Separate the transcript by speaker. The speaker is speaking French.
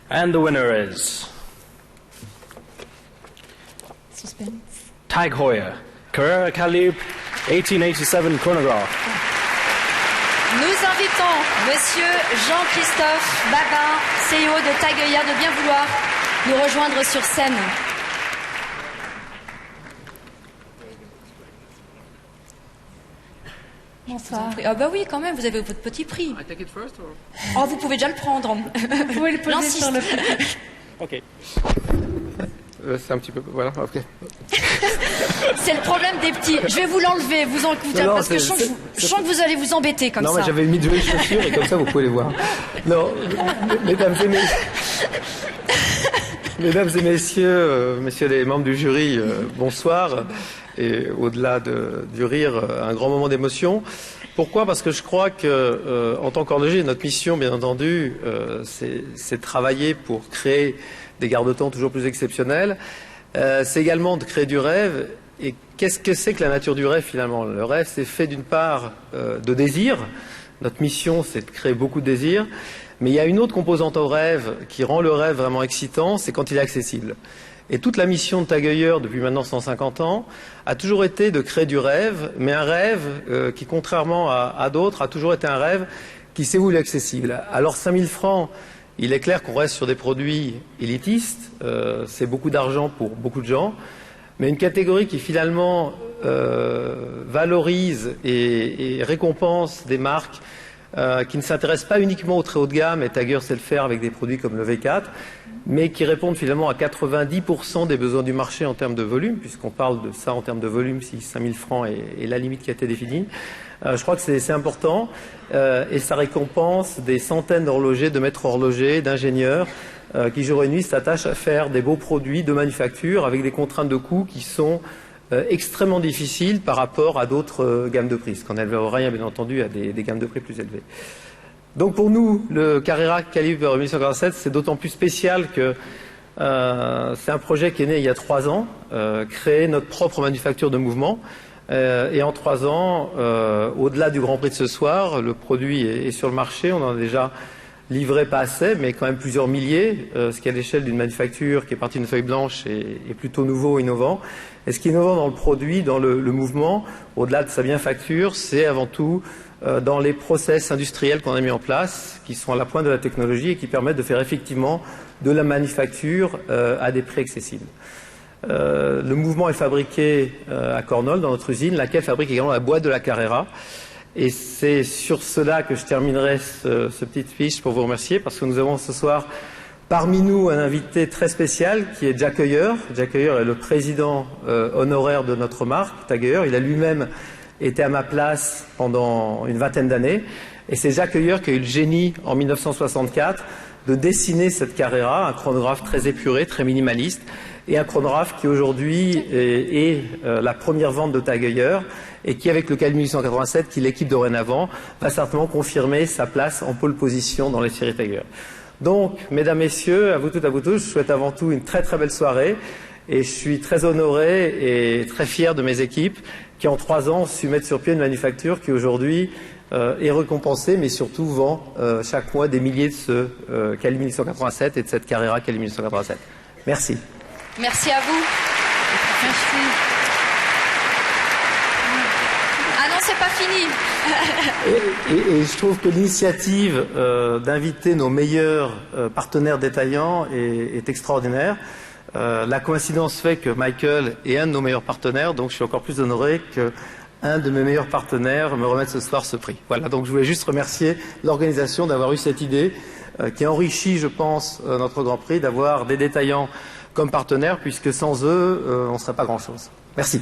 Speaker 1: And the winner is
Speaker 2: Suspense.
Speaker 1: Tag Heuer, Carrera Calibre 1887 chronograph.
Speaker 3: Nous invitons Monsieur Jean-Christophe Babin, CEO de Tag Heuer, de bien vouloir nous rejoindre sur scène.
Speaker 2: Bonsoir.
Speaker 3: Ah bah oui, quand même, vous avez votre petit prix.
Speaker 1: I take it first or...
Speaker 3: Oh, vous pouvez déjà le prendre.
Speaker 2: Vous pouvez le poser sur le...
Speaker 1: Ok.
Speaker 4: C'est un petit peu... Voilà, ok.
Speaker 3: C'est le problème des petits. Je vais vous l'enlever, vous en écoutez,
Speaker 4: Non,
Speaker 3: parce que je sens que vous allez vous embêter comme
Speaker 4: non,
Speaker 3: ça.
Speaker 4: mais j'avais mis 2 chaussures et comme ça vous pouvez les voir. Non, mesdames et messieurs, messieurs les membres du jury, bonsoir. Et au-delà du rire, un grand moment d'émotion. Pourquoi? Parce que je crois que, en tant qu'horloger, notre mission, bien entendu, c'est de travailler pour créer des garde-temps toujours plus exceptionnels. C'est également de créer du rêve. Et qu'est-ce que c'est que la nature du rêve finalement? Le rêve, c'est fait d'une part de désir. Notre mission, c'est de créer beaucoup de désirs. Mais il y a une autre composante au rêve qui rend le rêve vraiment excitant, c'est quand il est accessible. Et toute la mission de Tag Heuer, depuis maintenant 150 ans, a toujours été de créer du rêve, mais un rêve qui, contrairement à d'autres, a toujours été un rêve qui s'est voulu accessible. Alors 5000 francs, il est clair qu'on reste sur des produits élitistes, c'est beaucoup d'argent pour beaucoup de gens, mais une catégorie qui finalement valorise et récompense des marques qui ne s'intéressent pas uniquement au très haut de gamme, et Tag Heuer sait le faire avec des produits comme le V4, mais qui répondent finalement à 90% des besoins du marché en termes de volume, puisqu'on parle de ça en termes de volume, si 5000 francs est la limite qui a été définie. Je crois que c'est important, et ça récompense des centaines d'horlogers, de maîtres horlogers, d'ingénieurs, qui jour et nuit s'attachent à faire des beaux produits de manufacture avec des contraintes de coût qui sont extrêmement difficiles par rapport à d'autres gammes de prix, ce qu'on élève rien bien entendu à des gammes de prix plus élevées. Donc pour nous, le Carrera Calibre 1887, c'est d'autant plus spécial que c'est un projet qui est né il y a 3 ans, créer notre propre manufacture de mouvement. Et en 3 ans, au-delà du Grand Prix de ce soir, le produit est sur le marché. On en a déjà livré pas assez, mais quand même plusieurs milliers, ce qui à l'échelle d'une manufacture qui est partie d'une feuille blanche est plutôt nouveau, innovant. Et ce qui est innovant dans le produit, dans le mouvement, au-delà de sa bienfacture, c'est avant tout dans les process industriels qu'on a mis en place, qui sont à la pointe de la technologie et qui permettent de faire effectivement de la manufacture à des prix accessibles. Le mouvement est fabriqué à Cornol, dans notre usine, laquelle fabrique également la boîte de la Carrera. Et c'est sur cela que je terminerai ce petit speech pour vous remercier, parce que nous avons ce soir parmi nous un invité très spécial qui est Jack Heuer. Jack Heuer est le président honoraire de notre marque, Tag Heuer. Il a lui-même été à ma place pendant une 20aine d'années. Et c'est Jack Heuer qui a eu le génie, en 1964, de dessiner cette Carrera, un chronographe très épuré, très minimaliste, et un chronographe qui aujourd'hui est la première vente de Tag Heuer, et qui, avec le Calibre 1887, qui l'équipe dorénavant, va certainement confirmer sa place en pole position dans les séries Tag Heuer. Donc, mesdames, messieurs, à vous toutes, à vous tous, je souhaite avant tout une très très belle soirée, et je suis très honoré et très fier de mes équipes qui, en 3 ans, ont su mettre sur pied une manufacture qui aujourd'hui est récompensée, mais surtout vend chaque mois des milliers de ce Calibre 1887 et de cette Carrera Calibre 1887. Merci.
Speaker 3: Merci à vous.
Speaker 2: Merci.
Speaker 3: Ah non, c'est pas fini.
Speaker 4: Et je trouve que l'initiative d'inviter nos meilleurs partenaires détaillants est extraordinaire. La coïncidence fait que Michael est un de nos meilleurs partenaires, donc je suis encore plus honoré qu'un de mes meilleurs partenaires me remette ce soir ce prix. Voilà, donc je voulais juste remercier l'organisation d'avoir eu cette idée qui enrichit, je pense, notre Grand Prix, d'avoir des détaillants comme partenaires, puisque sans eux, on ne serait pas grand-chose. Merci.